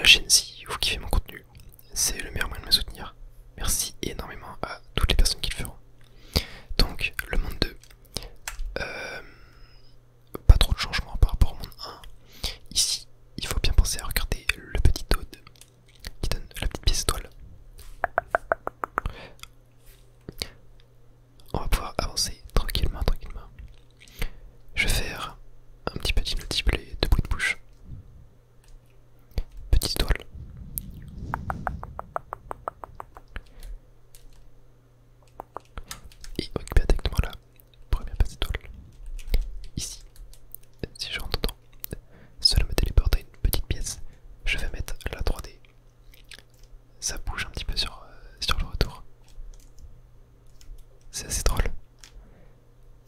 la chaîne si vous kiffez mon contenu. C'est le meilleur moyen de me soutenir. Merci énormément à toutes les personnes qui le feront. Donc, le monde 2. Pas trop de changements par rapport au monde 1. Ici, il faut bien penser à regarder le petit Toad qui donne la petite pièce étoile. On va pouvoir avancer tranquillement. Je vais faire un petit peu d'inaudible et de bruit de bouche. Petite étoile. Et on récupère directement la première petite étoile. Ici, si je rentre dedans, cela me téléporte à une petite pièce. Je vais mettre la 3D. Ça bouge un petit peu sur le retour. C'est assez drôle.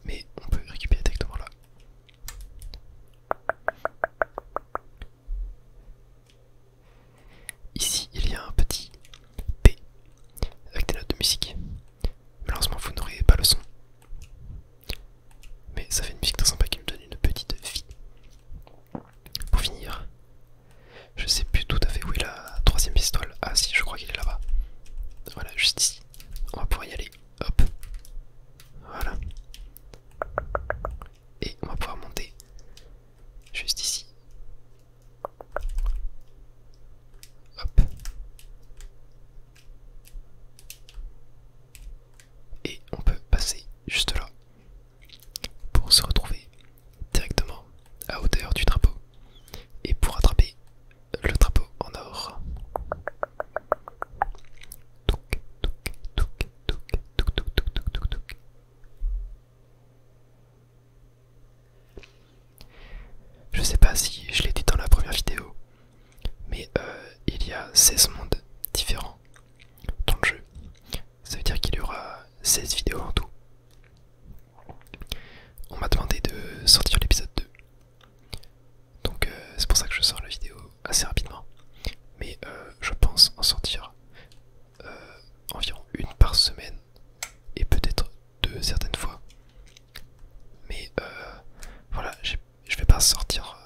Mais on peut récupérer directement là. Ici, il y a un petit P avec des notes de musique. Malheureusement, vous n'aurez pas le son. Mais ça fait une musique très sympa qui me donne une petite vie. Pour finir, je sais plus tout à fait où est la troisième pistole. Ah si, je crois qu'il est là-bas. Voilà, juste ici. On va pouvoir y aller. Hop. Voilà. Et on va pouvoir monter juste ici. Hop. Et on peut passer juste là pour se retrouver directement à hauteur du drapeau et pour attraper le drapeau en or. Touc, touc, touc, touc, touc, touc, touc, touc, touc, touc. Je sais pas si je l'ai dit dans la première vidéo, mais il y a 16 mondes différents dans le jeu. Ça veut dire qu'il y aura 16 vidéos en tout. On m'a demandé de sortir l'épisode 2. Donc c'est pour ça que je sors la vidéo assez rapidement. Mais je pense en sortir environ une par semaine. Et peut-être deux certaines fois. Mais voilà, je vais pas sortir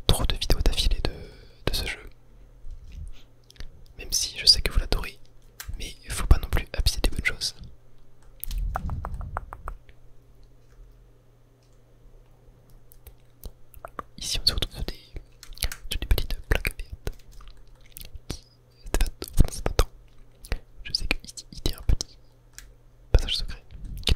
trop de vidéos d'affilée de ce jeu. Même si je sais que vous l'adorez. Mais il faut pas non plus abuser des bonnes choses. Ici on se retrouve sur des petites plaques vertes qui étaient faites dans ce temps. Je sais qu'ici il y a un petit passage secret qui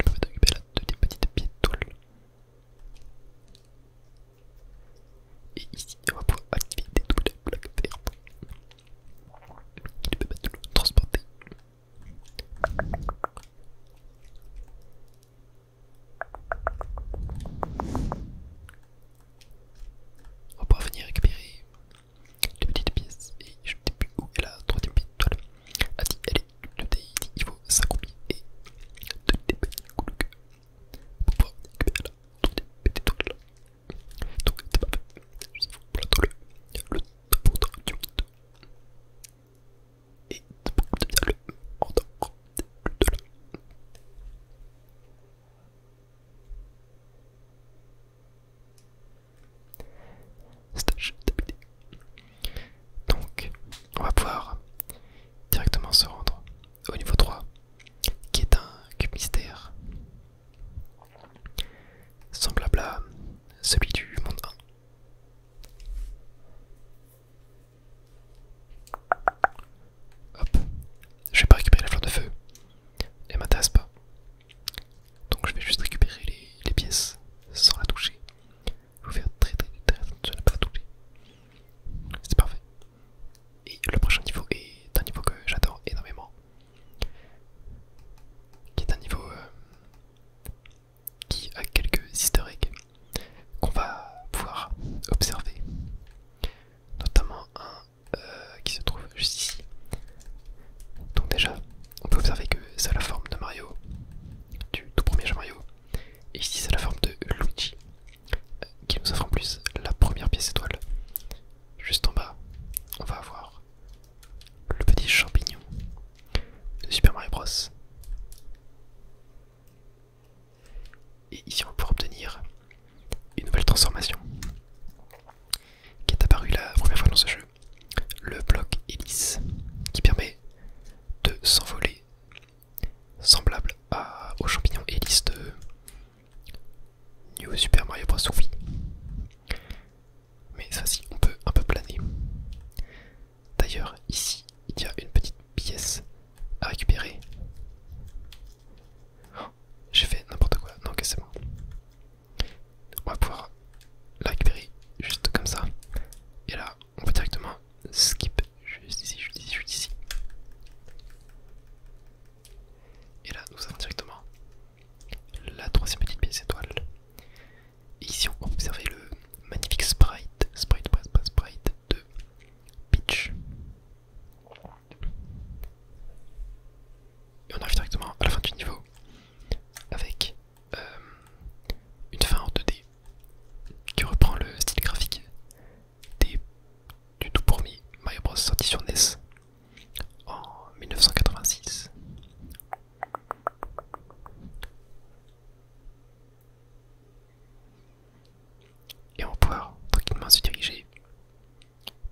Et on va pouvoir tranquillement se diriger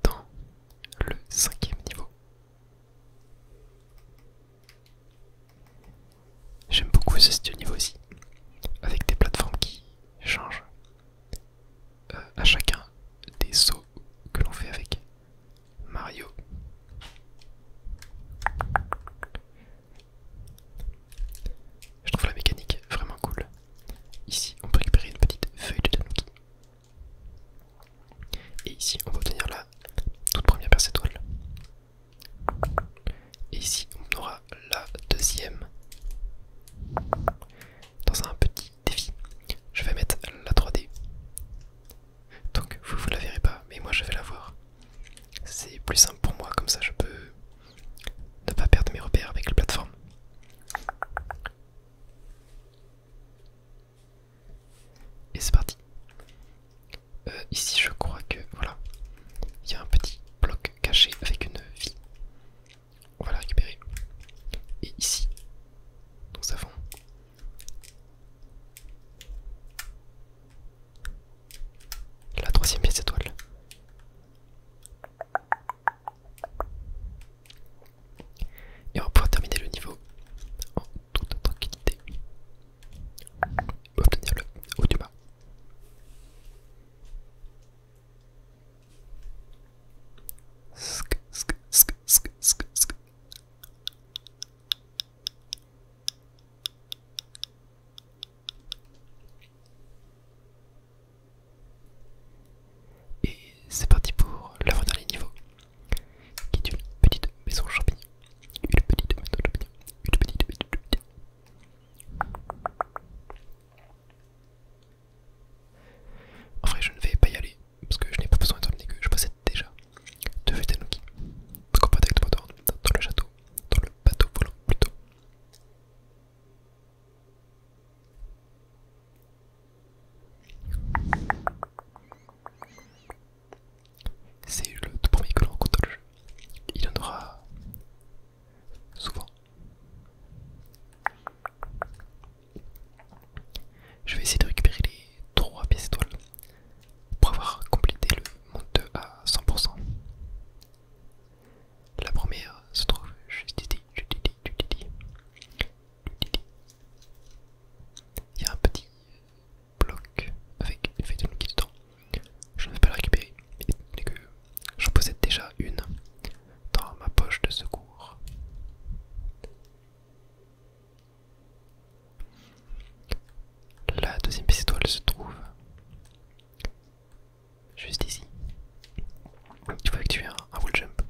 dans le 5e niveau. J'aime beaucoup ce style de niveau aussi, avec des plateformes qui changent à chacun des sauts que l'on fait avec Mario. Je trouve la mécanique vraiment cool. Ici, on peut récupérer une petite feuille de tanuki. Et ici, on va obtenir la toute première perce étoile. Et ici, on aura la deuxième. Dans un petit défi, je vais mettre la 3D. Donc, vous la verrez pas, mais moi je vais la voir. C'est plus simple pour moi, comme ça je peux ne pas perdre mes repères avec les plateformes. Et c'est parti. Ici je crois que voilà, il y a un petit bloc caché avec une vie. On va la récupérer. Et ici, nous avons la troisième pièce étoile. Et on va pouvoir terminer le niveau en toute tranquillité. On va obtenir le haut du bas. Et c'est parti pour l'avant-dernier niveau, qui est une petite maison champignon. Une petite maison champignon. Une petite maison champignon. En vrai, je ne vais pas y aller parce que je n'ai pas besoin étant donné que je possède déjà deux feuilles tanuki. Donc on va directement dans le château, dans le bateau volant plutôt. C'est le tout premier que l'on rencontre dans le jeu. Il y en aura souvent. Je vais essayer de récupérer les 3 pièces étoiles pour avoir complété le monde 2 à 100%. La première se trouve juste ici. Il y a un petit bloc avec une feuille de Nuki dedans. Je ne vais pas la récupérer, mais que j'en possède déjà une dans ma poche de secours. La deuxième pièce étoile se trouve juste ici. Il faut effectuer un wall jump.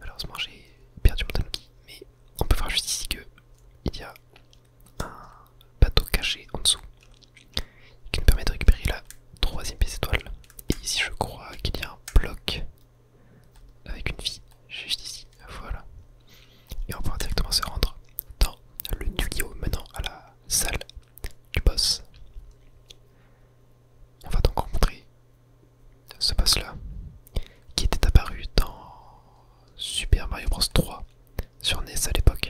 Malheureusement j'ai perdu mon tanuki, mais on peut voir juste ici que il y a un bateau caché en dessous qui nous permet de récupérer la troisième pièce étoile. Et ici je crois qu'il y a un bloc avec une vie juste ici, voilà. Et on va pouvoir directement se rendre dans le tuyau menant à la salle du boss. On va donc rencontrer ce boss là qui était apparu dans Super Mario Bros 3 sur NES à l'époque.